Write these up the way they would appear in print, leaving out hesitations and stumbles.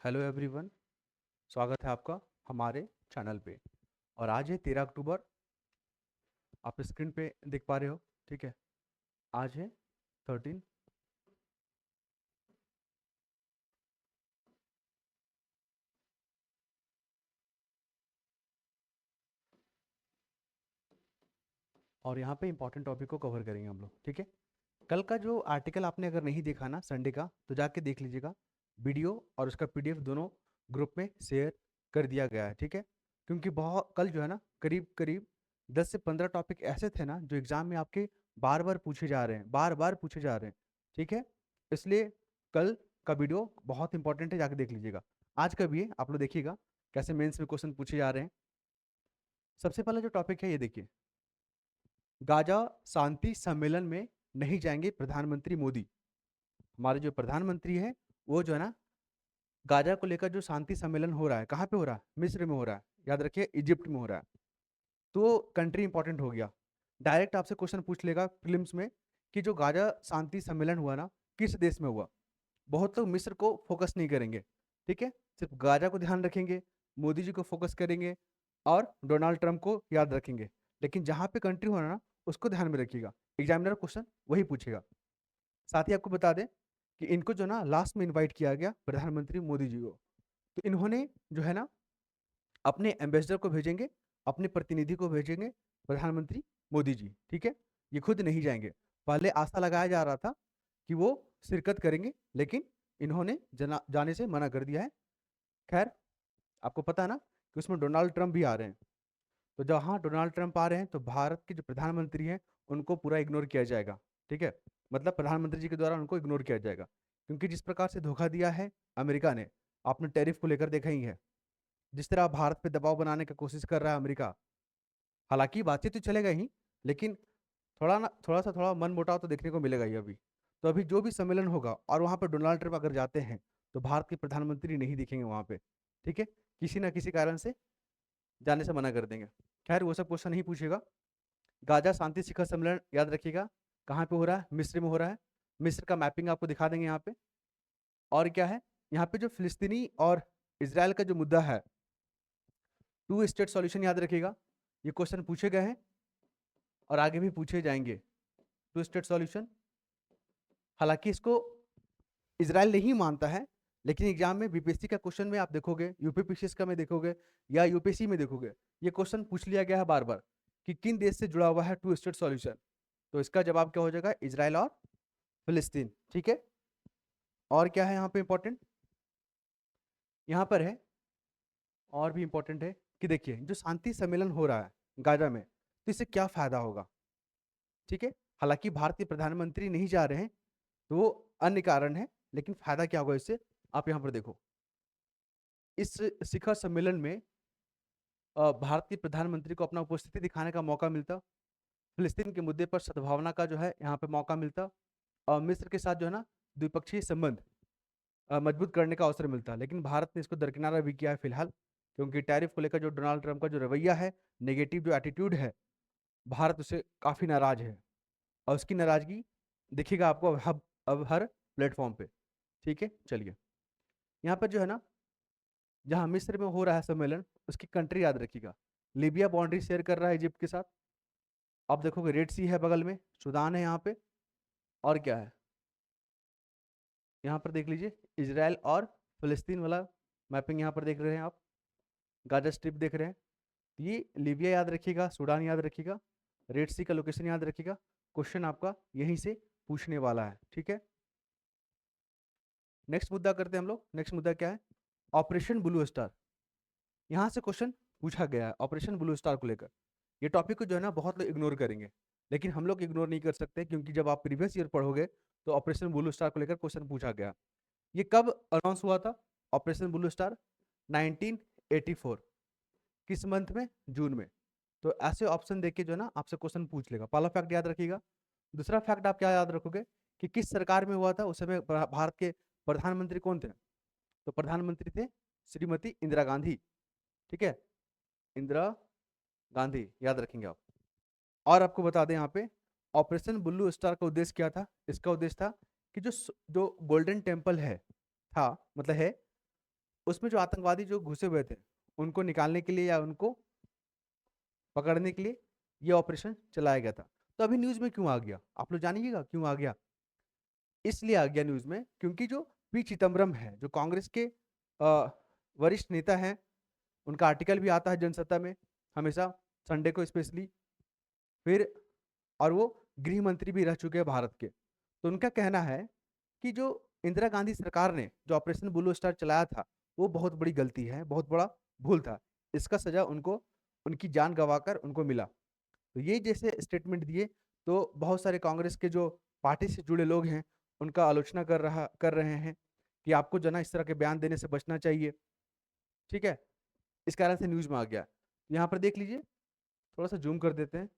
Hello everyone. स्वागत है आपका हमारे चैनल पे। और आज है 13 अक्टूबर। आप स्क्रीन पे देख पा रहे हो, ठीक है। आज है 13। और यहाँ पे इंपॉर्टेंट टॉपिक को कवर करेंगे हम लोग, ठीक है। कल का जो आर्टिकल आपने अगर नहीं देखा ना संडे का, तो जाके देख लीजिएगा। वीडियो और उसका पीडीएफ दोनों ग्रुप में शेयर कर दिया गया है, ठीक है। क्योंकि बहुत कल जो है ना, करीब करीब 10 से 15 टॉपिक ऐसे थे ना जो एग्जाम में आपके बार बार पूछे जा रहे हैं, बार बार पूछे जा रहे हैं, ठीक है। इसलिए कल का वीडियो बहुत इंपॉर्टेंट है, जाके देख लीजिएगा। आज का भी है, आप लोग देखिएगा कैसे मेंस में क्वेश्चन पूछे जा रहे हैं। सबसे पहला जो टॉपिक है ये देखिए, गाजा शांति सम्मेलन में नहीं जाएंगे प्रधानमंत्री मोदी। हमारे जो प्रधानमंत्री है वो जो है ना, गाजा को लेकर जो शांति सम्मेलन हो रहा है, कहाँ पे हो रहा है? मिस्र में हो रहा है, याद रखिए, इजिप्ट में हो रहा है। तो कंट्री इंपॉर्टेंट हो गया। डायरेक्ट आपसे क्वेश्चन पूछ लेगा प्रीलिम्स में कि जो गाजा शांति सम्मेलन हुआ ना, किस देश में हुआ। बहुत लोग मिस्र को फोकस नहीं करेंगे, ठीक है, सिर्फ गाजा को ध्यान रखेंगे, मोदी जी को फोकस करेंगे और डोनाल्ड ट्रंप को याद रखेंगे। लेकिन जहाँ पे कंट्री होना ना, उसको ध्यान में रखिएगा, एग्जामिनर क्वेश्चन वही पूछेगा। साथ ही आपको बता दें कि इनको जो ना लास्ट में इनवाइट किया गया, प्रधानमंत्री मोदी जी को। तो इन्होंने जो है ना अपने एम्बेसडर को भेजेंगे, अपने प्रतिनिधि को भेजेंगे, प्रधानमंत्री मोदी जी, ठीक है। ये खुद नहीं जाएंगे। पहले आशा लगाया जा रहा था कि वो शिरकत करेंगे, लेकिन इन्होंने जाने से मना कर दिया है। खैर, आपको पता है ना कि उसमें डोनाल्ड ट्रंप भी आ रहे हैं। तो जहाँ डोनाल्ड ट्रंप आ रहे हैं तो भारत के जो प्रधानमंत्री हैं उनको पूरा इग्नोर किया जाएगा, ठीक है। मतलब प्रधानमंत्री जी के द्वारा उनको इग्नोर किया जाएगा, क्योंकि जिस प्रकार से धोखा दिया है अमेरिका ने, आपने टैरिफ को लेकर देखा ही है। जिस तरह भारत पे दबाव बनाने की कोशिश कर रहा है अमेरिका, हालांकि बातचीत तो चलेगा ही, लेकिन थोड़ा मन मुटाव तो देखने को मिलेगा ही अभी। तो अभी जो भी सम्मेलन होगा और वहाँ पर डोनाल्ड ट्रंप अगर जाते हैं तो भारत के प्रधानमंत्री नहीं दिखेंगे वहाँ पे, ठीक है। किसी ना किसी कारण से जाने से मना कर देंगे। खैर, वो सब क्वेश्चन नहीं पूछेगा। गाजा शांति शिखर सम्मेलन याद रखिएगा, कहाँ पे हो रहा है? मिस्र में हो रहा है। मिस्र का मैपिंग आपको दिखा देंगे यहाँ पे। और क्या है, यहाँ पे जो फिलिस्तीनी और इसराइल का जो मुद्दा है, 2 स्टेट सॉल्यूशन याद रखिएगा। ये क्वेश्चन पूछे गए हैं और आगे भी पूछे जाएंगे। 2 स्टेट सॉल्यूशन, हालांकि इसको इसराइल नहीं मानता है, लेकिन एग्जाम में बीपीएससी का क्वेश्चन में आप देखोगे, यूपीपीसीएस का में देखोगे या यूपीएससी में देखोगे, ये क्वेश्चन पूछ लिया गया है बार बार कि किन देश से जुड़ा हुआ है 2 स्टेट सॉल्यूशन। तो इसका जवाब क्या हो जाएगा? इसराइल और फिलिस्तीन, ठीक है। और क्या है यहाँ पे इंपॉर्टेंट? यहाँ पर है, और भी इंपॉर्टेंट है कि देखिए जो शांति सम्मेलन हो रहा है गाजा में, तो इससे क्या फायदा होगा, ठीक है। हालांकि भारत के प्रधानमंत्री नहीं जा रहे हैं, तो वो अन्य कारण है, लेकिन फायदा क्या होगा इससे, आप यहाँ पर देखो। इस शिखर सम्मेलन में भारत के प्रधानमंत्री को अपना उपस्थिति दिखाने का मौका मिलता, फिलिस्तीन के मुद्दे पर सद्भावना का जो है यहाँ पे मौका मिलता, और मिस्र के साथ जो है ना द्विपक्षीय संबंध मजबूत करने का अवसर मिलता। लेकिन भारत ने इसको दरकिनारा भी किया है फिलहाल, क्योंकि टैरिफ को लेकर जो डोनाल्ड ट्रंप का जो रवैया है, नेगेटिव जो एटीट्यूड है, भारत उससे काफ़ी नाराज है। और उसकी नाराजगी दिखेगा आपको अब हर प्लेटफॉर्म पे, ठीक है। चलिए, यहाँ पर जो है ना, जहाँ मिस्र में हो रहा है सम्मेलन, उसकी कंट्री याद रखिएगा। लीबिया बाउंड्री शेयर कर रहा है इजिप्ट के साथ। आप देखोगे रेड सी है बगल में, सूडान है यहाँ पे। और क्या है, यहाँ पर देख लीजिए, इसराइल और फिलिस्तीन वाला मैपिंग यहाँ पर देख रहे हैं आप, गाजा स्ट्रिप देख रहे हैं। ये लीबिया याद रखिएगा, सूडान याद रखिएगा, रेड सी का लोकेशन याद रखिएगा। क्वेश्चन आपका यहीं से पूछने वाला है, ठीक है। नेक्स्ट मुद्दा करते हैं हम लोग। नेक्स्ट मुद्दा क्या है? Operation blue star. यहाँ से क्वेश्चन पूछा गया है ऑपरेशन ब्लू स्टार को लेकर। ये टॉपिक को जो है ना बहुत लोग इग्नोर करेंगे, लेकिन हम लोग इग्नोर नहीं कर सकते, क्योंकि जब आप प्रीवियस ईयर पढ़ोगे तो ऑपरेशन ब्लू स्टार को लेकर क्वेश्चन पूछा गया। ये कब अनाउंस हुआ था ऑपरेशन ब्लू स्टार? 1984। किस मंथ में? जून में। तो ऐसे ऑप्शन देख के जो है ना आपसे क्वेश्चन पूछ लेगा। पहला फैक्ट याद रखिएगा। दूसरा फैक्ट आप क्या याद रखोगे कि किस सरकार में हुआ था उस समय, भारत के प्रधानमंत्री कौन थे? तो प्रधानमंत्री थे श्रीमती इंदिरा गांधी, ठीक है, इंदिरा गांधी याद रखेंगे आप। और आपको बता दें यहाँ पे, ऑपरेशन ब्लू स्टार का उद्देश्य क्या था? इसका उद्देश्य था कि जो जो गोल्डन टेम्पल है था, मतलब है, उसमें जो आतंकवादी जो घुसे हुए थे उनको निकालने के लिए या उनको पकड़ने के लिए ये ऑपरेशन चलाया गया था। तो अभी न्यूज में क्यों आ गया, आप लोग जानिएगा क्यों आ गया। इसलिए आ गया न्यूज में क्योंकि जो पी चिदम्बरम है, जो कांग्रेस के वरिष्ठ नेता हैं, उनका आर्टिकल भी आता है जनसत्ता में हमेशा, संडे को स्पेशली। फिर और वो गृह मंत्री भी रह चुके हैं भारत के। तो उनका कहना है कि जो इंदिरा गांधी सरकार ने जो ऑपरेशन ब्लू स्टार चलाया था वो बहुत बड़ी गलती है, बहुत बड़ा भूल था। इसका सजा उनको उनकी जान गंवाकर उनको मिला। तो ये जैसे स्टेटमेंट दिए तो बहुत सारे कांग्रेस के जो पार्टी से जुड़े लोग हैं उनका आलोचना कर रहे हैं कि आपको जना इस तरह के बयान देने से बचना चाहिए। ठीक है, इस कारण से न्यूज में आ गया। यहाँ पर देख लीजिए, थोड़ा सा जूम कर देते हैं।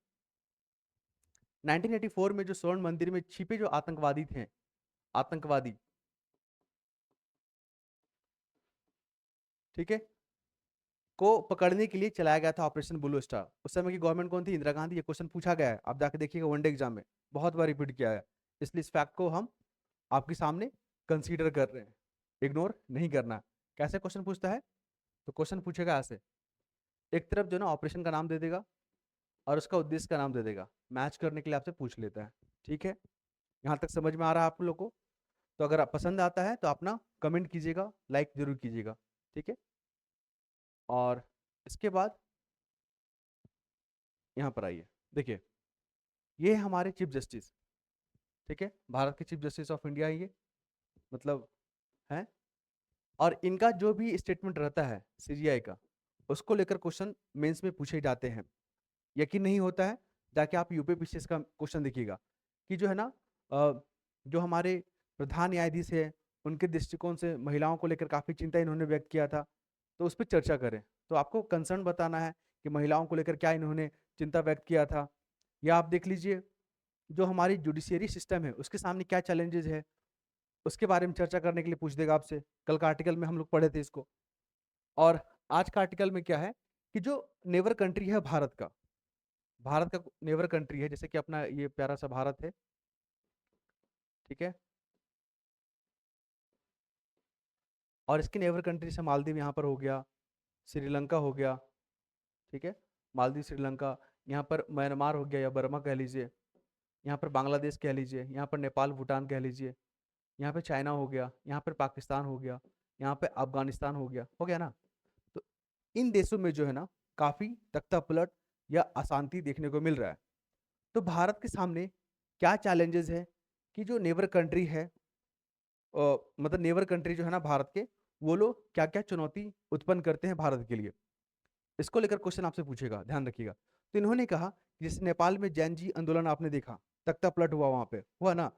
1984 में जो स्वर्ण मंदिर में छिपे जो आतंकवादी थे, आतंकवादी, ठीक है, को पकड़ने के लिए चलाया गया था ऑपरेशन ब्लू स्टार। उस समय की गवर्नमेंट कौन थी? इंदिरा गांधी। ये क्वेश्चन पूछा गया है, आप जाके देखिएगा वनडे एग्जाम में बहुत बार रिपीट किया है। इसलिए इस फैक्ट को हम आपके सामने कंसीडर कर रहे हैं, इग्नोर नहीं करना। कैसे क्वेश्चन पूछता है? तो क्वेश्चन पूछेगा ऐसे, एक तरफ जो ना ऑपरेशन का नाम दे देगा और उसका उद्देश्य का नाम दे देगा, मैच करने के लिए आपसे पूछ लेता है। ठीक है, यहाँ तक समझ में आ रहा है आप लोग को? तो अगर आप पसंद आता है तो अपना कमेंट कीजिएगा, लाइक जरूर कीजिएगा। ठीक है, और इसके बाद यहाँ पर आइए, देखिए ये है हमारे चीफ जस्टिस। ठीक है, भारत के चीफ जस्टिस ऑफ इंडिया ये मतलब है। और इनका जो भी स्टेटमेंट रहता है सीजीआई का, उसको लेकर क्वेश्चन मेंस में पूछे जाते हैं। यकीन नहीं होता है, जाके आप यूपीपीसीएस का क्वेश्चन देखिएगा कि जो है ना जो हमारे प्रधान न्यायाधीश है उनके दृष्टिकोण से महिलाओं को लेकर काफी चिंता इन्होंने व्यक्त किया था, तो उस पर चर्चा करें। तो आपको कंसर्न बताना है कि महिलाओं को लेकर क्या इन्होंने चिंता व्यक्त किया था। या आप देख लीजिए जो हमारी जुडिशियरी सिस्टम है उसके सामने क्या चैलेंजेस है, उसके बारे में चर्चा करने के लिए पूछ देगा आपसे। कल का आर्टिकल में हम लोग पढ़े थे इसको। और आज का आर्टिकल में क्या है कि जो नेबर कंट्री है भारत का, भारत का नेबर कंट्री है, जैसे कि अपना ये प्यारा सा भारत है। ठीक है, और इसके नेबर कंट्री से मालदीव यहाँ पर हो गया, श्रीलंका हो गया। ठीक है, मालदीव, श्रीलंका, यहाँ पर म्यांमार हो गया या बर्मा कह लीजिए, यहाँ पर बांग्लादेश कह लीजिए, यहाँ पर नेपाल भूटान कह लीजिए, यहाँ पे चाइना हो गया, यहाँ पर पाकिस्तान हो गया, यहाँ पे अफगानिस्तान हो गया ना। तो इन देशों में जो है ना काफी तख्ता पलट या अशांति देखने को मिल रहा है। तो भारत के सामने क्या चैलेंजेस है कि जो नेबर कंट्री है, मतलब नेबर कंट्री जो है ना भारत के, वो लोग क्या क्या चुनौती उत्पन्न करते हैं भारत के लिए, इसको लेकर क्वेश्चन आपसे पूछेगा, ध्यान रखिएगा। तो इन्होंने कहा कि जैसे नेपाल में जैन जी आंदोलन आपने देखा, तख्ता पलट हुआ वहां पे, हुआ ना।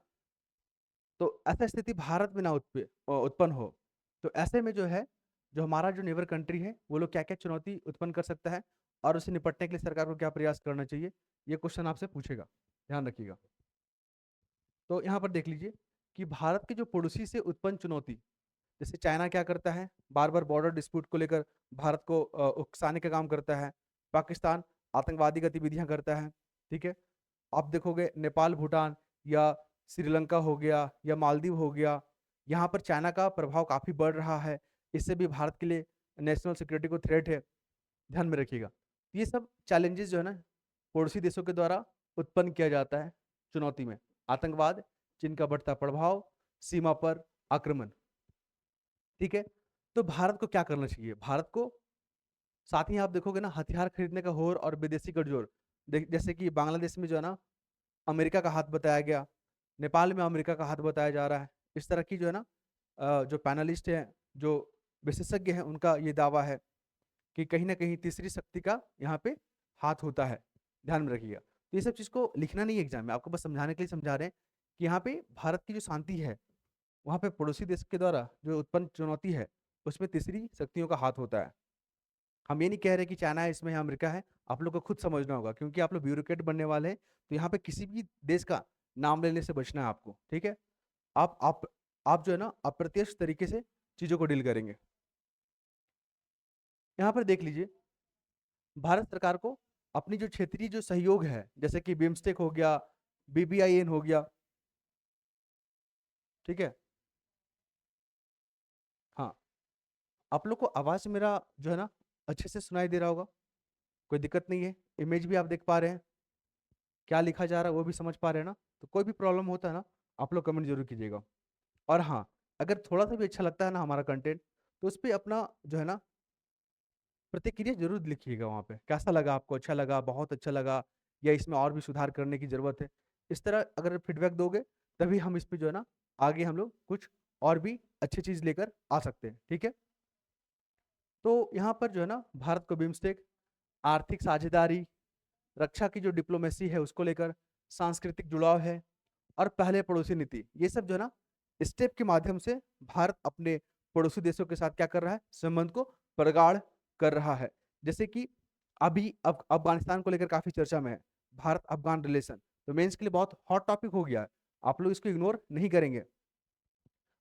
तो ऐसा स्थिति भारत में ना उत्पन्न हो, तो ऐसे में जो है, जो हमारा जो नेबर कंट्री है वो लोग क्या क्या चुनौती उत्पन्न कर सकता है और उससे निपटने के लिए सरकार को क्या प्रयास करना चाहिए, ये क्वेश्चन आपसे पूछेगा, ध्यान रखिएगा। तो यहाँ पर देख लीजिए कि भारत के जो पड़ोसी से उत्पन्न चुनौती, जैसे चाइना क्या करता है, बार बार बॉर्डर डिस्प्यूट को लेकर भारत को उकसाने का काम करता है। पाकिस्तान आतंकवादी गतिविधियां करता है। ठीक है, आप देखोगे नेपाल भूटान या श्रीलंका हो गया या मालदीव हो गया, यहाँ पर चाइना का प्रभाव काफी बढ़ रहा है। इससे भी भारत के लिए नेशनल सिक्योरिटी को थ्रेट है, ध्यान में रखिएगा। ये सब चैलेंजेस जो है ना पड़ोसी देशों के द्वारा उत्पन्न किया जाता है चुनौती में। आतंकवाद, चीन का बढ़ता प्रभाव, सीमा पर आक्रमण। ठीक है, तो भारत को क्या करना चाहिए? भारत को साथ ही आप देखोगे ना हथियार खरीदने का होर और विदेशी गठजोड़, जैसे कि बांग्लादेश में जो है ना अमेरिका का हाथ बताया गया, नेपाल में अमेरिका का हाथ बताया जा रहा है। इस तरह की जो है ना जो पैनलिस्ट हैं, जो विशेषज्ञ हैं, उनका ये दावा है कि कहीं ना कहीं तीसरी शक्ति का यहाँ पे हाथ होता है, ध्यान में रखिएगा। तो ये सब चीज को लिखना नहीं है एग्जाम में, आपको बस समझाने के लिए समझा रहे हैं कि यहाँ पे भारत की जो शांति है वहाँ पे पड़ोसी देश के द्वारा जो उत्पन्न चुनौती है उसमें तीसरी शक्तियों का हाथ होता है। हम ये नहीं कह रहे कि चाइना है इसमें, अमेरिका है, आप लोग को खुद समझना होगा क्योंकि आप लोग ब्यूरोक्रेट बनने वाले हैं। तो यहाँ पे किसी भी देश का नाम लेने से बचना है आपको। ठीक है, आप आप जो है ना अप्रत्यक्ष तरीके से चीजों को डील करेंगे। यहाँ पर देख लीजिए भारत सरकार को अपनी जो क्षेत्रीय जो सहयोग है, जैसे कि बिम्स्टेक हो गया, बीबीआईएन हो गया, ठीक है, हाँ, आप लोग को आवाज़ मेरा जो है ना अच्छे से सुनाई दे रहा होगा? कोई दिक्कत नहीं है? इमेज भी आप देख पा रहे हैं? क्या लिखा जा रहा है वो भी समझ पा रहे हैं ना? तो कोई भी प्रॉब्लम होता है ना, आप लोग कमेंट ज़रूर कीजिएगा। और हाँ, अगर थोड़ा-सा भी अच्छा लगता है ना हमारा कंटेंट, तो उसपे अपना जो है ना प्रतिक्रिया ज़रूर लिखिएगा वहाँ पे। कैसा लगा आपको? अच्छा लगा, बहुत अच्छा लगा या इसमें और भी सुधार करने की ज़रूरत है? इस तरह अगर फीडबैक दोगे, तभी हम इस पे जो है ना आगे हम लोग कुछ और भी अच्छी चीज़ लेकर आ सकते हैं, ठीक है? तो यहाँ पर जो है ना भारत को बिम्स्टेक, आर्थिक साझेदारी, रक्षा की जो डिप्लोमेसी है उसको लेकर, सांस्कृतिक जुड़ाव है और पहले पड़ोसी नीति, ये सब जो है ना स्टेप के माध्यम से भारत अपने पड़ोसी देशों के साथ क्या कर रहा है? संबंध को प्रगाढ़ कर रहा है। जैसे कि अभी अफ़गानिस्तान को लेकर काफ़ी चर्चा में है, भारत-अफ़गान रिलेशन, तो मेंस के लिए बहुत हॉट टॉपिक हो गया है। आप लोग इसको इग्नोर नहीं करेंगे।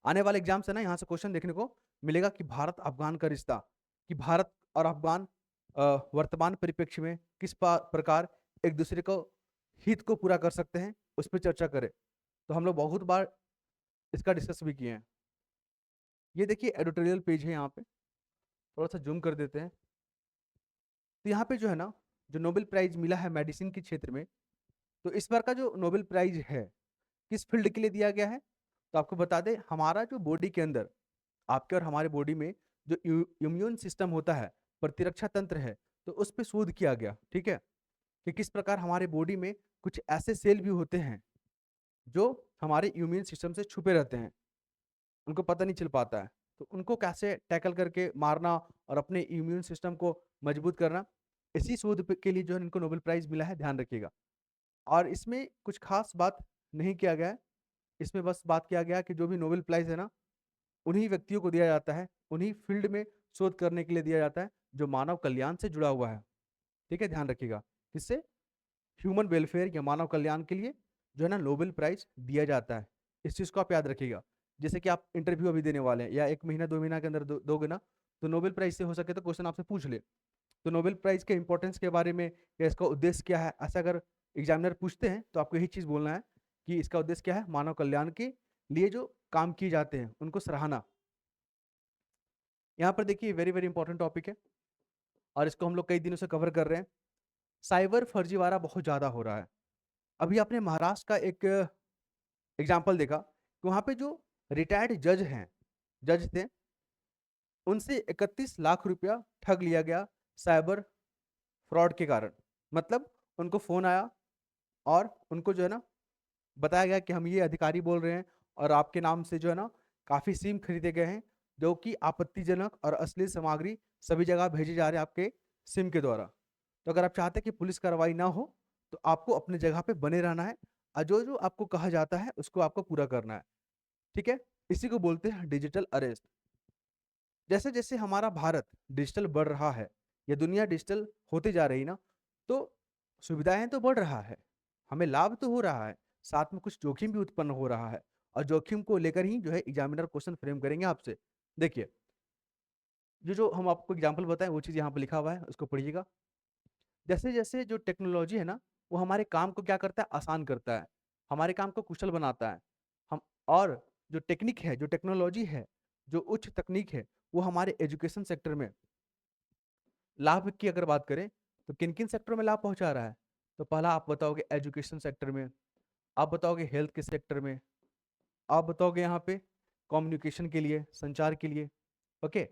आने वाले एग्जाम से ना यहाँ से क्वेश्चन देखने को मिलेगा कि भारत अफगान का रिश्ता, कि भारत और अफगान वर्तमान परिप्रेक्ष्य में किस प्रकार एक दूसरे को हित को पूरा कर सकते हैं, उस पर चर्चा करें। तो हम लोग बहुत बार इसका डिस्कस भी किए हैं। ये देखिए एडिटोरियल पेज है यहाँ पे, थोड़ा सा जूम कर देते हैं। तो यहाँ पे जो है ना, जो नोबेल प्राइज मिला है मेडिसिन के क्षेत्र में, तो इस बार का जो नोबेल प्राइज है किस फील्ड के लिए दिया गया है? तो आपको बता दें, हमारा जो बॉडी के अंदर, आपके और हमारे बॉडी में जो इम्यून सिस्टम होता है, प्रतिरक्षा तंत्र है, तो उस पे शोध किया गया, ठीक है? कि किस प्रकार हमारे बॉडी में कुछ ऐसे सेल भी होते हैं जो हमारे इम्यून सिस्टम से छुपे रहते हैं, उनको पता नहीं चल पाता है। तो उनको कैसे टैकल करके मारना और अपने इम्यून सिस्टम को मजबूत करना, इसी शोध के लिए जो है इनको नोबेल प्राइज मिला है, ध्यान रखिएगा। और इसमें कुछ खास बात नहीं किया गया है, इसमें बस बात किया गया कि जो भी नोबेल प्राइज है ना, उन्हीं व्यक्तियों को दिया जाता है, उन्हीं फील्ड में शोध करने के लिए दिया जाता है जो मानव कल्याण से जुड़ा हुआ है, ठीक है? ध्यान रखिएगा, किससे? ह्यूमन वेलफेयर या मानव कल्याण के लिए जो है ना नोबेल प्राइज दिया जाता है। इस चीज़ को आप याद रखिएगा। जैसे कि आप इंटरव्यू अभी देने वाले हैं या 1 महीना 2 महीना के अंदर दोगे ना, तो नोबेल प्राइज से हो सके तो क्वेश्चन आपसे पूछ ले। तो नोबेल प्राइज के इंपॉर्टेंस के बारे में या इसका उद्देश्य क्या है, ऐसा अगर एग्जामिनर पूछते हैं तो आपको यही चीज़ बोलना है कि इसका उद्देश्य क्या है? मानव कल्याण के लिए जो काम किए जाते हैं उनको सराहना। यहाँ पर देखिए वेरी वेरी इंपॉर्टेंट टॉपिक है और इसको हम लोग कई दिनों से कवर कर रहे हैं। साइबर फर्जीवाड़ा बहुत ज़्यादा हो रहा है। अभी आपने महाराष्ट्र का एक एग्जाम्पल देखा कि वहाँ पे जो रिटायर्ड जज थे, उनसे 31 लाख रुपया ठग लिया गया साइबर फ्रॉड के कारण। मतलब उनको फ़ोन आया और उनको जो है ना बताया गया कि हम ये अधिकारी बोल रहे हैं और आपके नाम से जो है ना काफ़ी सिम खरीदे गए हैं, जो कि आपत्तिजनक और अश्लील सामग्री सभी जगह भेजे जा रहे हैं आपके सिम के द्वारा। तो अगर आप चाहते हैं कि पुलिस कार्रवाई ना हो, तो आपको अपनी जगह पे बने रहना है और जो-जो आपको कहा जाता है, उसको आपको पूरा करना है, ठीक है? इसी को बोलते हैं डिजिटल अरेस्ट। जैसे-जैसे हमारा भारत डिजिटल बढ़ रहा है या दुनिया डिजिटल होते जा रही ना, तो सुविधाएँ तो बढ़ रहा है, हमें लाभ तो हो रहा है, साथ में कुछ जोखिम भी उत्पन्न हो रहा है और जोखिम को लेकर ही जो है एग्जामिनर क्वेश्चन फ्रेम करेंगे आपसे। देखिए, जो हम आपको एग्जाम्पल बताएँ वो चीज़ यहाँ पे लिखा हुआ है, उसको पढ़िएगा। जैसे-जैसे जो टेक्नोलॉजी है ना, वो हमारे काम को क्या करता है? आसान करता है, हमारे काम को कुशल बनाता है। हम और जो टेक्निक है, जो टेक्नोलॉजी है, जो उच्च तकनीक है, वो हमारे एजुकेशन सेक्टर में लाभ की अगर बात करें, तो किन-किन सेक्टरों में लाभ पहुँचा रहा है? तो पहला आप बताओगे एजुकेशन सेक्टर में, आप बताओगे हेल्थ के सेक्टर में, आप बताओगे यहाँ पे कम्युनिकेशन के लिए, संचार के लिए, ओके?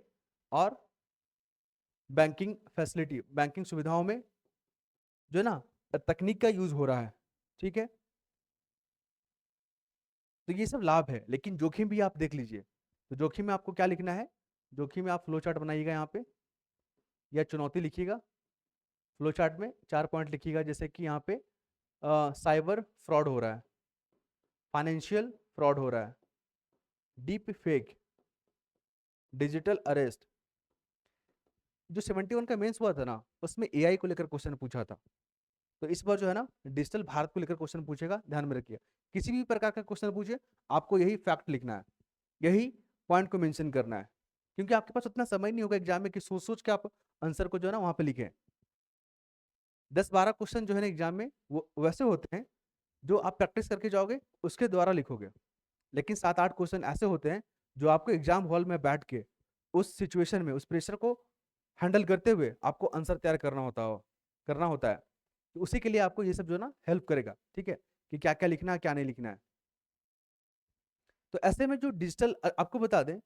और बैंकिंग फैसिलिटी, बैंकिंग सुविधाओं में जो है ना तकनीक का यूज़ हो रहा है, ठीक है? तो ये सब लाभ है, लेकिन जोखिम भी आप देख लीजिए। तो जोखिम में आपको क्या लिखना है? जोखिम में आप फ्लो चार्ट बनाइएगा यहाँ पे या चुनौती लिखिएगा। फ्लो चार्ट में 4 पॉइंट लिखिएगा, जैसे कि यहाँ पे साइबर फ्रॉड हो रहा है, फाइनेंशियल फ्रॉड हो रहा है, डीप फेक, डिजिटल अरेस्ट। जो 71 का मेंस हुआ था ना, उसमें एआई को लेकर क्वेश्चन पूछा था। तो इस बार जो है ना डिजिटल भारत को लेकर क्वेश्चन पूछेगा, ध्यान में रखिए। किसी भी प्रकार का क्वेश्चन पूछे, आपको यही फैक्ट लिखना है, यही पॉइंट को मेंशन करना है, क्योंकि आपके पास उतना समय नहीं होगा एग्जाम में कि सोच-सोच के आप आंसर को जो है ना वहाँ पे लिखें। 10-12 क्वेश्चन जो है ना एग्जाम में वो वैसे होते हैं, जो आप प्रैक्टिस करके जाओगे, उसके द्वारा लिखोगे। लेकिन 7-8 क्वेश्चन ऐसे होते हैं, जो आपको एग्जाम हॉल में बैठ के उस सिचुएशन में उस प्रेशर को हैंडल करते हुए आपको आंसर तैयार करना होता है। तो उसी के लिए आपको ये सब जो है ना हेल्प करेगा, ठीक है, कि क्या क्या लिखना है क्या नहीं लिखना है। तो ऐसे में जो डिजिटल आपको बता दें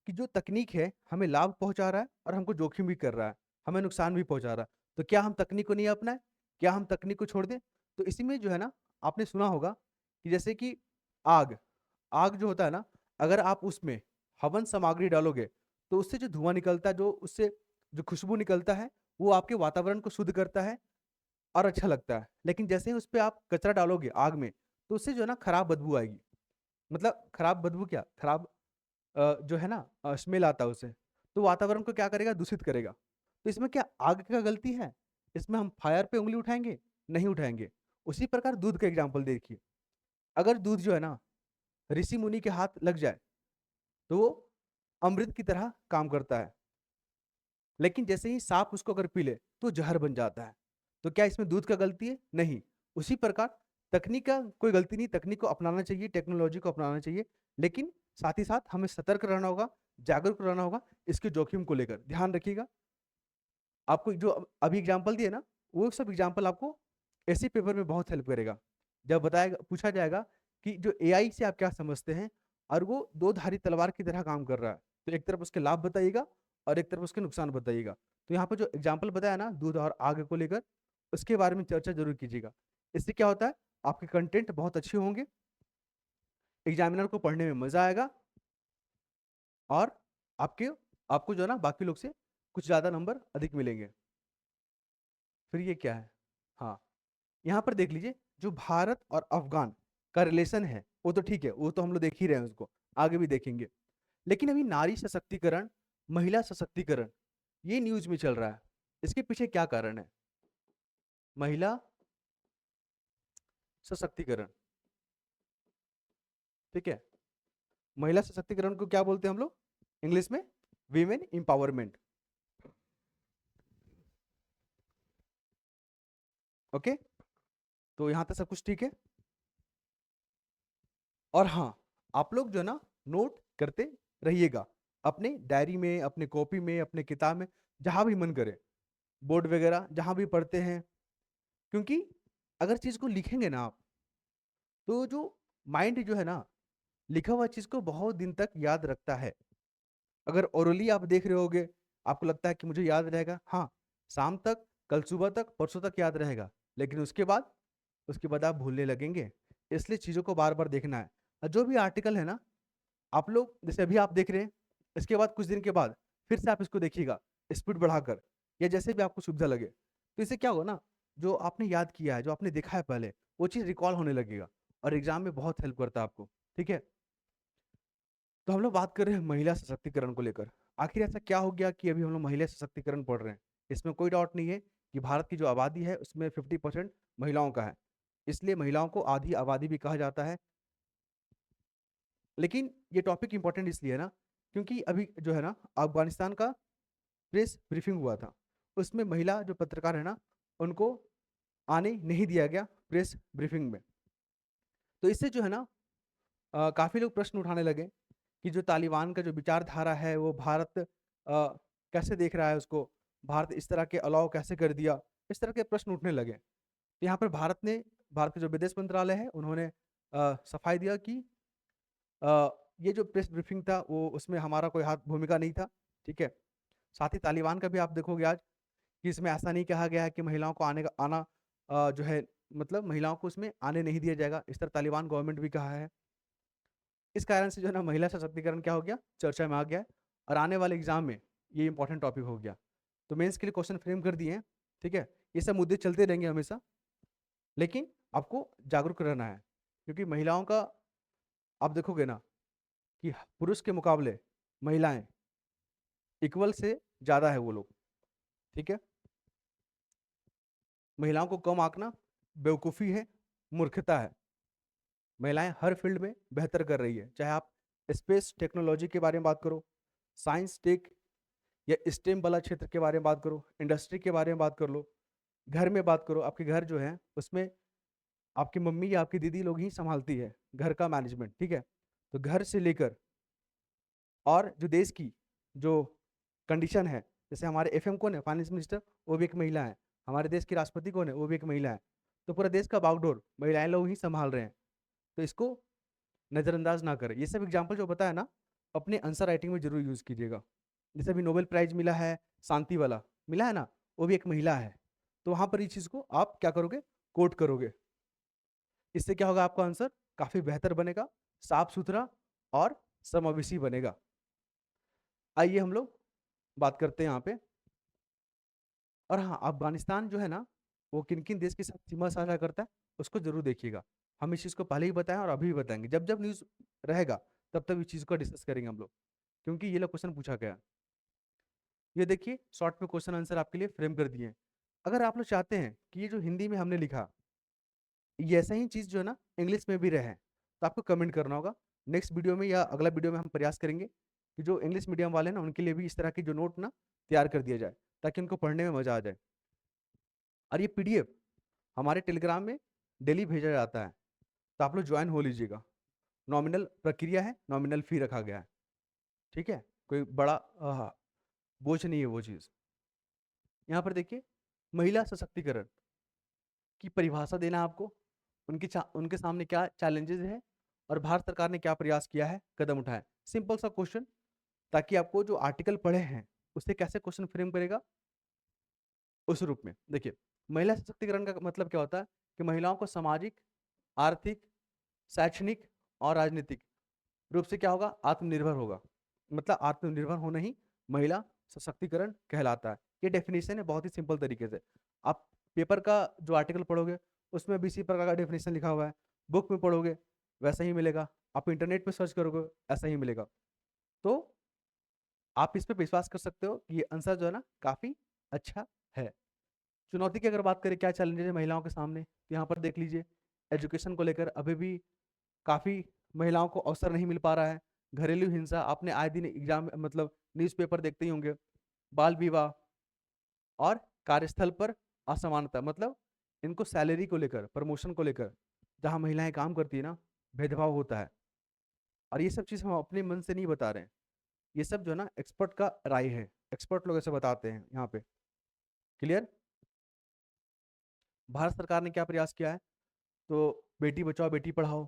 कि जो तकनीक है हमें लाभ पहुंचा रहा है और हमको जोखिम भी कर रहा है, हमें नुकसान भी पहुंचा रहा है। तो क्या हम तकनीक को नहीं अपनाएं, क्या हम तकनीक को छोड़ दें? तो इसी में जो है ना, आपने सुना होगा कि जैसे कि आग आग जो होता है ना, अगर आप उसमें हवन सामग्री डालोगे तो उससे जो धुआं निकलता है, जो उससे जो खुशबू निकलता है, वो आपके वातावरण को शुद्ध करता है और अच्छा लगता है। लेकिन जैसे ही उस पे आप कचरा डालोगे आग में, तो उससे जो है ना खराब बदबू आएगी। मतलब खराब बदबू क्या, खराब जो है ना स्मेल आता है उससे। तो वातावरण को क्या करेगा, दूषित करेगा। तो इसमें क्या आग का गलती है? इसमें हम फायर पे उंगली उठाएंगे? नहीं उठाएंगे। उसी प्रकार दूध का एग्जाम्पल देखिए, अगर दूध जो है ना ऋषि मुनि के हाथ लग जाए तो वो अमृत की तरह काम करता है, लेकिन जैसे ही सांप उसको अगर पी ले तो जहर बन जाता है। तो क्या इसमें दूध का गलती है? नहीं। उसी प्रकार तकनीक का कोई गलती नहीं, तकनीक को अपनाना चाहिए, टेक्नोलॉजी को अपनाना चाहिए, लेकिन साथ ही साथ हमें सतर्क रहना होगा, जागरूक रहना होगा इसके जोखिम को लेकर। ध्यान रखिएगा, आपको जो अभी एग्जाम्पल दिए ना, वो सब एग्जाम्पल आपको ऐसे पेपर में बहुत हेल्प करेगा। जब बताएगा, पूछा जाएगा कि जो एआई से आप क्या समझते हैं, और वो दो धारी तलवार की तरह काम कर रहा है, तो एक तरफ उसके लाभ बताइएगा और एक तरफ उसके नुकसान बताइएगा। तो यहाँ पे जो एग्जाम्पल बताया ना दूध और आग को लेकर, उसके बारे में चर्चा जरूर कीजिएगा। इससे क्या होता है, आपके कंटेंट बहुत अच्छे होंगे, एग्जामिनर को पढ़ने में मजा आएगा, और आपके आपको जो है ना बाकी लोग से कुछ ज्यादा नंबर अधिक मिलेंगे। फिर ये क्या है, हाँ, यहाँ पर देख लीजिए, जो भारत और अफगान का रिलेशन है वो तो ठीक है, वो तो हम लोग देख ही रहे हैं, उसको आगे भी देखेंगे। लेकिन अभी नारी सशक्तिकरण, महिला सशक्तिकरण, ये न्यूज में चल रहा है। इसके पीछे क्या कारण है? महिला सशक्तिकरण, ठीक है, महिला सशक्तिकरण को क्या बोलते हैं हम लोग इंग्लिश में? Women empowerment. ओके, तो यहां तक सब कुछ ठीक है। और हाँ, आप लोग जो है ना नोट करते रहिएगा, अपने डायरी में, अपने कॉपी में, अपने किताब में, जहां भी मन करे, बोर्ड वगैरह जहां भी पढ़ते हैं। क्योंकि अगर चीज को लिखेंगे ना आप, तो जो माइंड जो है ना, लिखा हुआ चीज को बहुत दिन तक याद रखता है। अगर ओरली आप देख रहे होगे, आपको लगता है कि मुझे याद रहेगा, हाँ, शाम तक, कल सुबह तक, परसों तक याद रहेगा, लेकिन उसके बाद आप भूलने लगेंगे। इसलिए चीजों को बार बार देखना है। और जो भी आर्टिकल है ना, आप लोग जैसे अभी आप देख रहे हैं, इसके बाद कुछ दिन के बाद फिर से आप इसको देखिएगा, स्पीड बढ़ाकर, या जैसे भी आपको सुविधा लगे। तो इससे क्या होगा ना, जो आपने याद किया है, जो आपने देखा है पहले, वो चीज रिकॉल होने लगेगा, और एग्जाम में बहुत हेल्प करता है आपको, ठीक है। तो हम लोग बात कर रहे हैं महिला सशक्तिकरण को लेकर। आखिर ऐसा क्या हो गया कि अभी हम लोग महिला सशक्तिकरण पढ़ रहे हैं? इसमें कोई डाउट नहीं है कि भारत की जो आबादी है उसमें 50% महिलाओं का है, इसलिए महिलाओं को आधी आबादी भी कहा जाता है। लेकिन ये टॉपिक इंपॉर्टेंट इसलिए है ना, क्योंकि अभी जो है ना अफगानिस्तान का प्रेस ब्रीफिंग हुआ था, उसमें महिला जो पत्रकार है ना, उनको आने नहीं दिया गया प्रेस ब्रीफिंग में। तो इससे जो है ना काफी लोग प्रश्न उठाने लगे कि जो तालिबान का जो विचारधारा है वो भारत कैसे देख रहा है उसको, भारत इस तरह के अलाव कैसे कर दिया, इस तरह के प्रश्न उठने लगे। तो यहाँ पर भारत के जो विदेश मंत्रालय है, उन्होंने सफाई दिया कि अ, ये जो प्रेस ब्रीफिंग था वो, उसमें हमारा कोई हाथ भूमिका नहीं था, ठीक है। साथ ही तालिबान का भी आप देखोगे आज कि इसमें ऐसा नहीं कहा गया है कि महिलाओं को आना जो है, मतलब महिलाओं को उसमें आने नहीं दिया जाएगा, इस तरह तालिबान गवर्नमेंट भी कहा है। इस कारण से जो है ना महिला सशक्तिकरण क्या हो गया, चर्चा में आ गया है, और आने वाले एग्जाम में ये इंपॉर्टेंट टॉपिक हो गया। तो मेंस के लिए क्वेश्चन फ्रेम कर दिए हैं, ठीक है। ये सब मुद्दे चलते रहेंगे हमेशा, लेकिन आपको जागरूक रहना है, क्योंकि महिलाओं का आप देखोगे ना कि पुरुष के मुकाबले महिलाएं इक्वल से ज्यादा है वो लोग, ठीक है। महिलाओं को कम आंकना बेवकूफ़ी है, मूर्खता है। महिलाएं हर फील्ड में बेहतर कर रही है, चाहे आप स्पेस टेक्नोलॉजी के बारे में बात करो, साइंस टेक या स्टेम वाला क्षेत्र के बारे में बात करो, इंडस्ट्री के बारे में बात कर लो, घर में बात करो, आपके घर जो है उसमें आपकी मम्मी या आपकी दीदी लोग ही संभालती है घर का मैनेजमेंट, ठीक है। तो घर से लेकर और जो देश की जो कंडीशन है। जैसे हमारे एफएम कौन है, फाइनेंस मिनिस्टर, वो भी एक महिला है। हमारे देश की राष्ट्रपति कौन है, वो भी एक महिला है। तो पूरा देश का बागडोर महिलाएं लोग ही संभाल रहे हैं, तो इसको नजरअंदाज ना करें। ये सब एग्जाम्पल जो बताया ना, अपने आंसर राइटिंग में जरूर यूज कीजिएगा। जैसे अभी नोबेल प्राइज मिला है, शांति वाला मिला है ना, वो भी एक महिला है। तो वहां पर इस चीज को आप क्या करोगे, कोट करोगे। इससे क्या होगा, आपका आंसर काफी बेहतर बनेगा, साफ सुथरा और समावेशी बनेगा। आइए हम लोग बात करते हैं यहाँ पे। और हाँ, अफगानिस्तान जो है ना, वो किन किन देश के साथ सीमा साझा करता है, उसको जरूर देखिएगा। हम इस चीज़ को पहले ही बताएं और अभी भी बताएंगे, जब जब न्यूज़ रहेगा तब तब इस चीज़ को डिस्कस करेंगे हम लोग, क्योंकि ये लोग क्वेश्चन पूछा गया। ये देखिए शॉर्ट में क्वेश्चन आंसर आपके लिए फ्रेम कर दिए हैं। अगर आप लोग चाहते हैं कि ये जो हिंदी में हमने लिखा, ये ऐसा ही चीज़ जो है ना इंग्लिश में भी रहे, तो आपको कमेंट करना होगा। नेक्स्ट वीडियो में या अगला वीडियो में हम प्रयास करेंगे कि जो इंग्लिश मीडियम वाले हैं ना, उनके लिए भी इस तरह की जो नोट ना तैयार कर दिया जाए, ताकि उनको पढ़ने में मजा आ जाए। और ये पीडीएफ हमारे टेलीग्राम में डेली भेजा जाता है, तो आप लोग ज्वाइन हो लीजिएगा। नॉमिनल प्रक्रिया है, नॉमिनल फी रखा गया है, ठीक है, कोई बड़ा बोझ नहीं है वो चीज़। यहाँ पर देखिए, महिला सशक्तिकरण की परिभाषा देना आपको, उनके सामने क्या चैलेंजेस है और भारत सरकार ने क्या प्रयास किया है, कदम उठाए। सिंपल सा क्वेश्चन, ताकि आपको जो आर्टिकल पढ़े हैं उससे कैसे क्वेश्चन फ्रेम करेगा उस रूप में। देखिए, महिला सशक्तिकरण का मतलब क्या होता है कि महिलाओं को सामाजिक, आर्थिक, शैक्षणिक और राजनीतिक रूप से क्या होगा, आत्मनिर्भर होगा। मतलब आत्मनिर्भर होना ही महिला सशक्तिकरण कहलाता है। ये डेफिनेशन है बहुत ही सिंपल तरीके से। आप पेपर का जो आर्टिकल पढ़ोगे उसमें भी इसी प्रकार का डेफिनेशन लिखा हुआ है, बुक में पढ़ोगे वैसा ही मिलेगा, आप इंटरनेट पे सर्च करोगे ऐसा ही मिलेगा। तो आप इस पे विश्वास कर सकते हो कि ये आंसर जो है ना काफी अच्छा है। चुनौती की अगर बात करें, क्या चैलेंजेस है महिलाओं के सामने, तो यहाँ पर देख लीजिए, एजुकेशन को लेकर अभी भी काफी महिलाओं को अवसर नहीं मिल पा रहा है। घरेलू हिंसा, आपने आए दिन एग्जाम मतलब न्यूज़पेपर देखते ही होंगे। बाल विवाह और कार्यस्थल पर असमानता, मतलब इनको सैलरी को लेकर, प्रमोशन को लेकर जहाँ महिलाएं काम करती है ना, भेदभाव होता है। और ये सब चीज़ हम अपने मन से नहीं बता रहे हैं, ये सब जो है ना एक्सपर्ट का राय है, एक्सपर्ट लोग ऐसे बताते हैं यहाँ पे। क्लियर। भारत सरकार ने क्या प्रयास किया है, तो बेटी बचाओ बेटी पढ़ाओ,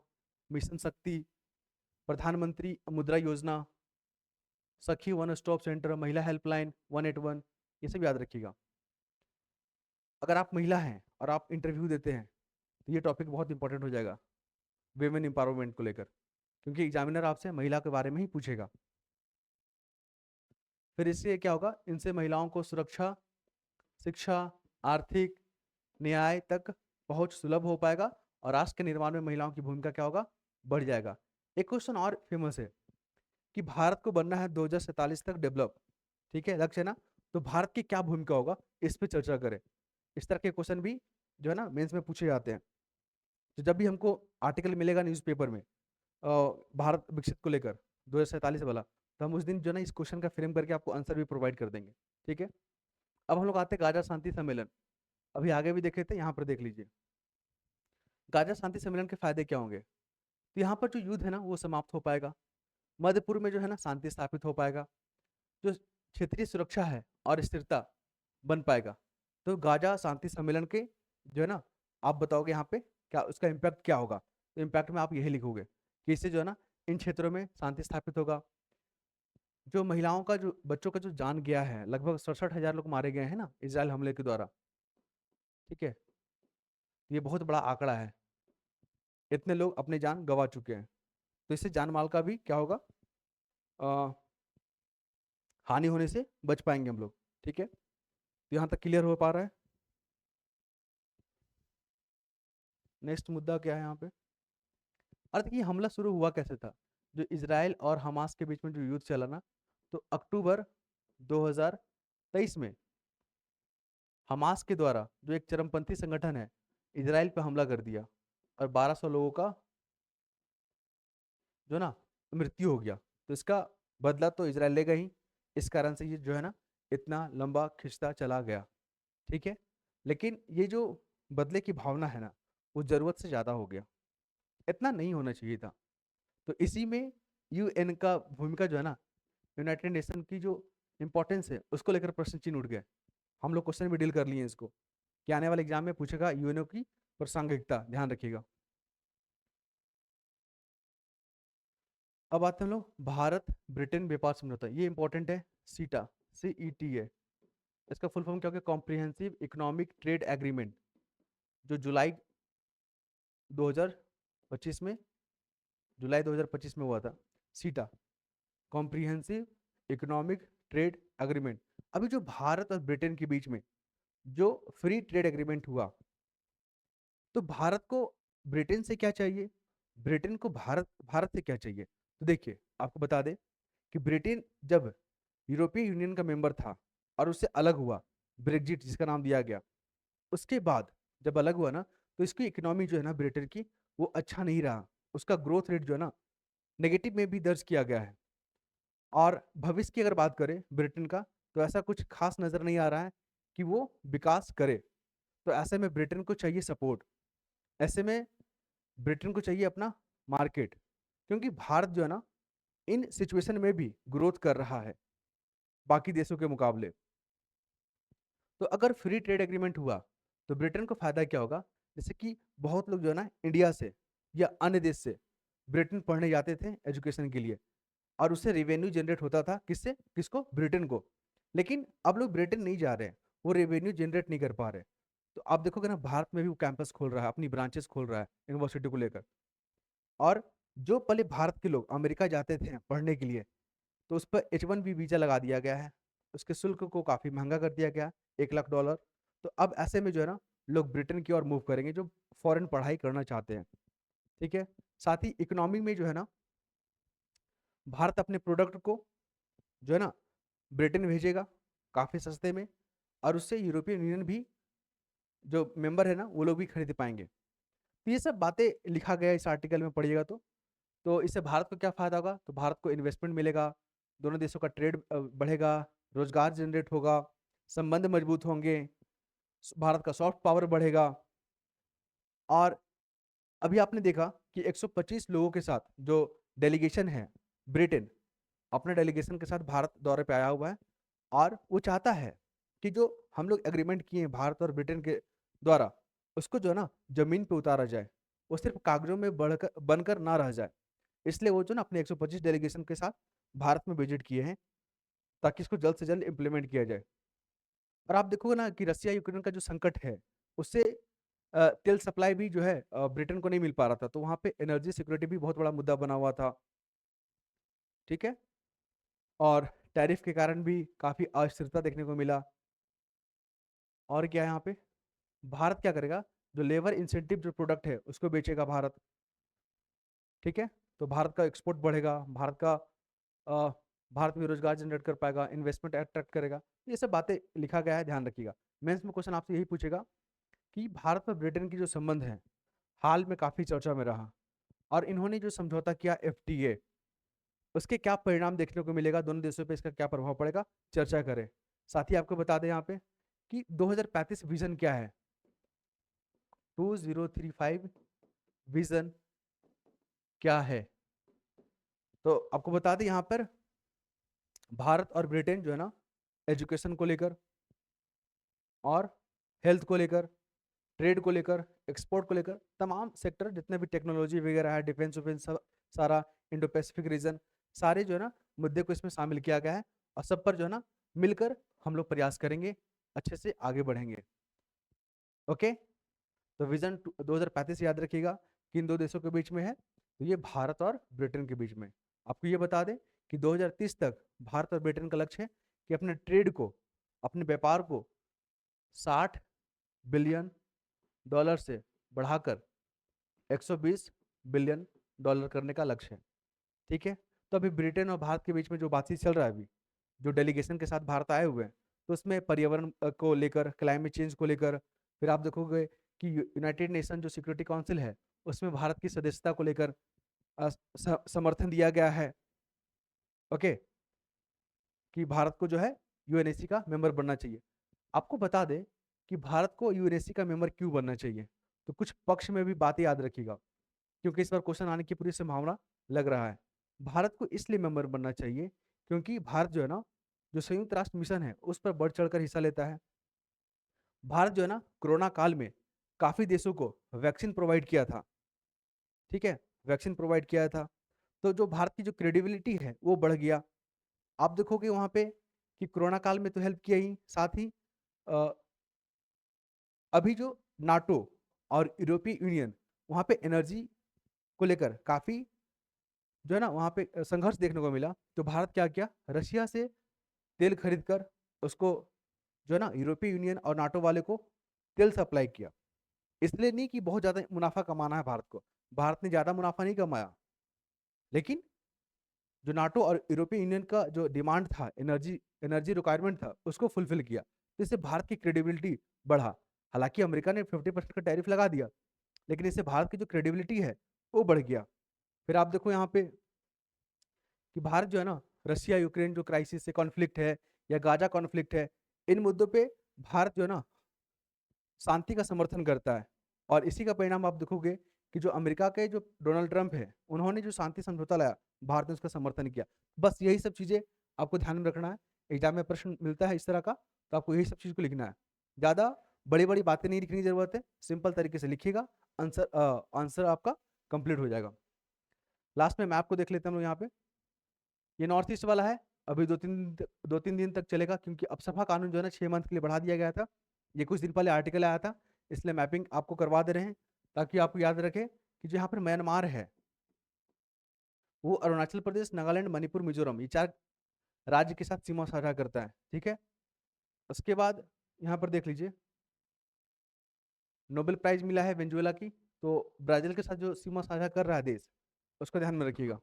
मिशन शक्ति, प्रधानमंत्री मुद्रा योजना, सखी वन स्टॉप सेंटर, महिला हेल्पलाइन 181, ये सब याद रखिएगा। अगर आप महिला हैं और आप इंटरव्यू देते हैं तो ये टॉपिक बहुत इंपॉर्टेंट हो जाएगा, वेमेन एम्पावरमेंट को लेकर, क्योंकि एग्जामिनर आपसे महिला के बारे में ही पूछेगा। फिर इससे क्या होगा, इनसे महिलाओं को सुरक्षा, शिक्षा, आर्थिक न्याय तक पहुंच सुलभ हो पाएगा और राष्ट्र के निर्माण में महिलाओं की भूमिका क्या होगा, बढ़ जाएगा। एक क्वेश्चन और फेमस है कि भारत को बनना है 2047 तक डेवलप, ठीक है, लक्ष्य है ना, तो भारत की क्या भूमिका होगा, इस पे चर्चा करें। इस तरह के क्वेश्चन भी जो है ना मेंस में पूछे जाते हैं। तो जब भी हमको आर्टिकल मिलेगा न्यूज़पेपर में भारत विकसित को लेकर 2047 वाला, तो हम उस दिन जो है ना इस क्वेश्चन का फ्रेम करके आपको आंसर भी प्रोवाइड कर देंगे, ठीक है। अब हम लोग आते हैं गाजा शांति सम्मेलन, अभी आगे भी देखे थे, यहाँ पर देख लीजिए गाजा शांति सम्मेलन के फायदे क्या होंगे। तो यहाँ पर जो युद्ध है ना वो समाप्त हो पाएगा, मध्य पूर्व में जो है ना शांति स्थापित हो पाएगा, जो क्षेत्रीय सुरक्षा है और स्थिरता बन पाएगा। तो गाजा शांति सम्मेलन के जो है ना, आप बताओगे यहाँ पे क्या उसका इम्पैक्ट क्या होगा, तो इम्पैक्ट में आप यही लिखोगे कि इससे जो है ना इन क्षेत्रों में शांति स्थापित होगा। जो महिलाओं का, जो बच्चों का जो जान गया है, लगभग 67,000 लोग मारे गए हैं ना इजराइल हमले के द्वारा, ठीक है, ये बहुत बड़ा आंकड़ा है, इतने लोग अपने जान गंवा चुके हैं। तो इससे जान माल का भी क्या होगा, अ, हानि होने से बच पाएंगे हम लोग, ठीक है। तो यहाँ तक क्लियर हो पा रहा है। नेक्स्ट मुद्दा क्या है यहाँ पे, अर्थ की हमला शुरू हुआ कैसे था, जो इजराइल और हमास के बीच में जो युद्ध चला ना, तो अक्टूबर 2023 में हमास के द्वारा, जो एक चरमपंथी संगठन है, इजराइल पे हमला कर दिया और 1200 लोगों का जो ना मृत्यु हो गया। तो इसका बदला तो इजराइल लेगा ही, इस कारण से ये जो है ना इतना लंबा खिंचता चला गया, ठीक है। लेकिन ये जो बदले की भावना है ना, वो जरूरत से ज्यादा हो गया, इतना नहीं होना चाहिए था। तो इसी में यूएन का भूमिका जो है ना, यूनाइटेड नेशन की जो इंपॉर्टेंस है उसको लेकर प्रश्न चिन्ह उठ गए। हम लोग क्वेश्चन भी डील कर लिए इसको कि आने वाले एग्जाम में पूछेगा यूएनओ की प्रासंगिकता, ध्यान रखिएगा। अब आते हैं हम लोग भारत ब्रिटेन व्यापार समझौता, ये इंपॉर्टेंट है। सीटा, CETA, इसका फुल फॉर्म क्या हो गया? कॉम्प्रिहेंसिव इकोनॉमिक ट्रेड एग्रीमेंट, जो जुलाई 2025 में हुआ था। सीटा, कॉम्प्रिहेंसिव इकोनॉमिक ट्रेड एग्रीमेंट। अभी जो भारत और ब्रिटेन के बीच में जो फ्री ट्रेड एग्रीमेंट हुआ, तो भारत को ब्रिटेन से क्या चाहिए, ब्रिटेन को भारत भारत से क्या चाहिए? तो देखिए आपको बता दें कि ब्रिटेन जब यूरोपीय यूनियन का मेंबर था और उससे अलग हुआ, ब्रेग्जिट जिसका नाम दिया गया, उसके बाद जब अलग हुआ ना, तो इसकी इकोनॉमी जो है ना ब्रिटेन की, वो अच्छा नहीं रहा। उसका ग्रोथ रेट जो है ना नेगेटिव में भी दर्ज किया गया है। और भविष्य की अगर बात करें ब्रिटेन का, तो ऐसा कुछ खास नजर नहीं आ रहा है कि वो विकास करे। तो ऐसे में ब्रिटेन को चाहिए सपोर्ट, ऐसे में ब्रिटेन को चाहिए अपना मार्केट, क्योंकि भारत जो है ना इन सिचुएशन में भी ग्रोथ कर रहा है बाकी देशों के मुकाबले। तो अगर फ्री ट्रेड एग्रीमेंट हुआ तो ब्रिटेन को फायदा क्या होगा? जैसे कि बहुत लोग जो है ना इंडिया से या अन्य देश से ब्रिटेन पढ़ने जाते थे एजुकेशन के लिए, और उससे रेवेन्यू जनरेट होता था। किससे? किसको? ब्रिटेन को। लेकिन अब लोग ब्रिटेन नहीं जा रहे हैं, वो रेवेन्यू जनरेट नहीं कर पा रहे। तो आप देखोगे ना भारत में भी वो कैंपस खोल रहा है, अपनी ब्रांचेस खोल रहा है यूनिवर्सिटी को लेकर। और जो पहले भारत के लोग अमेरिका जाते थे पढ़ने के लिए, तो उस पर H1B वीजा लगा दिया गया है, उसके शुल्क को काफी महंगा कर दिया गया, $1 लाख। तो अब ऐसे में जो है ना लोग ब्रिटेन की ओर मूव करेंगे जो फॉरेन पढ़ाई करना चाहते हैं। ठीक है। साथ ही इकोनॉमी में जो है ना भारत अपने प्रोडक्ट को जो है ना ब्रिटेन भेजेगा काफी सस्ते में, और उससे यूरोपियन यूनियन भी जो मेंबर है ना वो लोग भी खरीद पाएंगे। तो ये सब बातें लिखा गया है इस आर्टिकल में, पढ़िएगा तो इससे भारत को क्या फायदा होगा? तो भारत को इन्वेस्टमेंट मिलेगा, दोनों देशों का ट्रेड बढ़ेगा, रोजगार जनरेट होगा, संबंध मजबूत होंगे, भारत का सॉफ्ट पावर बढ़ेगा। और अभी आपने देखा कि 125 लोगों के साथ जो डेलीगेशन है ब्रिटेन, अपने डेलीगेशन के साथ भारत दौरे पे आया हुआ है, और वो चाहता है कि जो हम लोग एग्रीमेंट किए हैं भारत और ब्रिटेन के द्वारा, उसको जो है ना जमीन पे उतारा जाए, वो सिर्फ कागजों में बढ़कर बनकर ना रह जाए। इसलिए वो जो ना अपने 125 डेलीगेशन के साथ भारत में विजिट किए हैं, ताकि इसको जल्द से जल्द इम्प्लीमेंट किया जाए। और आप देखोगे ना कि रसिया यूक्रेन का जो संकट है, उससे तेल सप्लाई भी जो है ब्रिटेन को नहीं मिल पा रहा था, तो वहां पे एनर्जी सिक्योरिटी भी बहुत बड़ा मुद्दा बना हुआ था। ठीक है। और टैरिफ के कारण भी काफी अस्थिरता देखने को मिला। और क्या है यहाँ पे, भारत क्या करेगा? जो लेबर इंसेंटिव जो प्रोडक्ट है उसको बेचेगा भारत। ठीक है। तो भारत का एक्सपोर्ट बढ़ेगा, अ, भारत में रोजगार जनरेट कर पाएगा, इन्वेस्टमेंट अट्रैक्ट करेगा। ये सब बातें लिखा गया है, ध्यान रखिएगा। मेंस में क्वेश्चन आपसे यही पूछेगा कि भारत और ब्रिटेन की जो संबंध है हाल में काफी चर्चा में रहा, और इन्होंने जो समझौता किया FTA, उसके क्या परिणाम देखने को मिलेगा, दोनों देशों पे इसका क्या प्रभाव पड़ेगा, चर्चा करें। साथ ही आपको बता दें यहाँ पे कि 2035 विजन क्या है, 2035 विजन क्या है। तो आपको बता दें यहाँ पर भारत और ब्रिटेन जो है ना एजुकेशन को लेकर और हेल्थ को लेकर, ट्रेड को लेकर, एक्सपोर्ट को लेकर, तमाम सेक्टर जितने भी टेक्नोलॉजी वगैरह है, डिफेंस विफेंस सब, सारा इंडो पैसिफिक रीजन, सारे जो है ना मुद्दे को इसमें शामिल किया गया है। और सब पर जो है ना मिलकर हम लोग प्रयास करेंगे, अच्छे से आगे बढ़ेंगे। ओके। तो विजन 2035 याद रखिएगा कि इन दो देशों के बीच में है, तो ये भारत और ब्रिटेन के बीच में। आपको ये बता दें कि 2030 तक भारत और ब्रिटेन का लक्ष्य है कि अपने ट्रेड को, अपने व्यापार को 60 बिलियन डॉलर से बढ़ाकर 120 बिलियन डॉलर करने का लक्ष्य है। ठीक है। तो अभी ब्रिटेन और भारत के बीच में जो बातचीत चल रहा है, अभी जो डेलीगेशन के साथ भारत आए हुए हैं, तो उसमें पर्यावरण को लेकर, क्लाइमेट चेंज को लेकर, फिर आप देखोगे कि यूनाइटेड नेशन जो सिक्योरिटी काउंसिल है उसमें भारत की सदस्यता को लेकर समर्थन दिया गया है। ओके। कि भारत को जो है UNSC का मेंबर बनना चाहिए। आपको बता दें कि भारत को UNSC का मेंबर क्यों बनना चाहिए, तो कुछ पक्ष में भी बातें याद रखिएगा, क्योंकि इस बार क्वेश्चन आने की पूरी संभावना लग रहा है। भारत को इसलिए मेंबर बनना चाहिए क्योंकि भारत जो है ना जो संयुक्त राष्ट्र मिशन है उस पर बढ़ चढ़कर हिस्सा लेता है। भारत जो है ना कोरोना काल में काफी देशों को वैक्सीन प्रोवाइड किया था, ठीक है, वैक्सीन प्रोवाइड किया था। तो जो भारत की जो क्रेडिबिलिटी है वो बढ़ गया। आप देखोगे वहां पे कि कोरोना काल में तो हेल्प किया ही, साथ ही अ, अभी जो नाटो और यूरोपीय यूनियन वहां पे एनर्जी को लेकर काफी जो है ना वहां पे संघर्ष देखने को मिला। तो भारत क्या किया, रशिया से तेल खरीद कर उसको जो है ना यूरोपीय यूनियन और नाटो वाले को तेल सप्लाई किया। इसलिए नहीं कि बहुत ज्यादा मुनाफा कमाना है भारत को, भारत ने ज्यादा मुनाफा नहीं कमाया, लेकिन जो नाटो और यूरोपीय यूनियन का जो डिमांड था, एनर्जी एनर्जी रिक्वायरमेंट था, उसको फुलफिल किया। तो इससे भारत की क्रेडिबिलिटी बढ़ा। हालांकि अमेरिका ने 50% का टैरिफ लगा दिया, लेकिन इससे भारत की जो क्रेडिबिलिटी है वो बढ़ गया। फिर आप देखो यहाँ पे कि भारत जो है ना रशिया यूक्रेन जो क्राइसिस है, कॉन्फ्लिक्ट है, या गाजा कॉन्फ्लिक्ट है, इन मुद्दों पे भारत जो है ना शांति का समर्थन करता है। और इसी का परिणाम आप देखोगे कि जो अमेरिका के जो डोनाल्ड ट्रंप है, उन्होंने जो शांति समझौता लाया, भारत ने उसका समर्थन किया। बस यही सब चीजें आपको ध्यान में रखना है। एग्जाम में प्रश्न मिलता है इस तरह का, तो आपको यही सब चीज को लिखना है। ज्यादा बड़ी बड़ी बातें नहीं लिखने की जरूरत है, सिंपल तरीके से लिखिएगा, आंसर आंसर आपका कंप्लीट हो जाएगा। लास्ट में मैप को देख लेते हैं हम लोग यहाँ पे। ये नॉर्थ ईस्ट वाला है, अभी 2-3 दिन तक चलेगा, क्योंकि अब सभा कानून जो है ना 6 मंथ के लिए बढ़ा दिया गया था। ये कुछ दिन पहले आर्टिकल आया था, इसलिए मैपिंग आपको करवा दे रहे हैं, ताकि आपको याद रखे कि जो यहाँ पर म्यांमार है वो अरुणाचल प्रदेश, नागालैंड, मणिपुर, मिजोरम, ये 4 राज्य के साथ सीमा साझा करता है, ठीक है। उसके बाद यहाँ पर देख लीजिए, नोबेल प्राइज मिला है वेंजुएला की, तो ब्राजील के साथ जो सीमा साझा कर रहा है देश, उसको ध्यान में रखिएगा।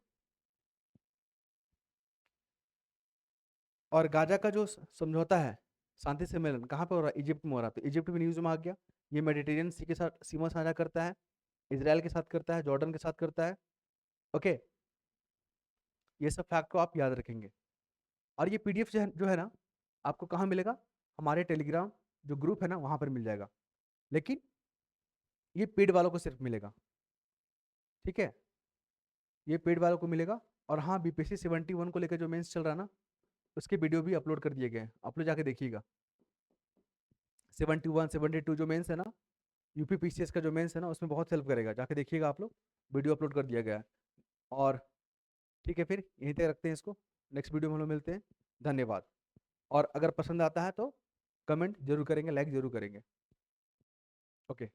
और गाजा का जो समझौता है, शांति सम्मेलन कहाँ पे हो रहा है, इजिप्ट में हो रहा है। तो इजिप्ट भी न्यूज में आ गया। ये मेडिटेरियन सी के साथ सीमा साझा करता है, इसराइल के साथ करता है, जॉर्डन के साथ करता है। ओके, ये सब फैक्ट को आप याद रखेंगे। और ये पीडीएफ जो है ना आपको कहाँ मिलेगा, हमारे टेलीग्राम जो ग्रुप है ना वहां पर मिल जाएगा। लेकिन ये पेड वालों को सिर्फ मिलेगा, ठीक है, ये पेड वालों को मिलेगा। और हाँ, बीपीएससी 71 को लेकर जो मेंस चल रहा है ना, उसके वीडियो भी अपलोड कर दिए गए हैं, आप लोग जाके देखिएगा। 71 72 जो मेंस है ना, यूपी पीसीएस का जो मेंस है ना, उसमें बहुत हेल्प करेगा, जाके देखिएगा आप लोग, वीडियो अपलोड कर दिया गया है। और ठीक है, फिर यहीं तक रखते हैं इसको, नेक्स्ट वीडियो में हम लोग मिलते हैं। धन्यवाद। और अगर पसंद आता है तो कमेंट जरूर करेंगे, लाइक जरूर करेंगे। ओके।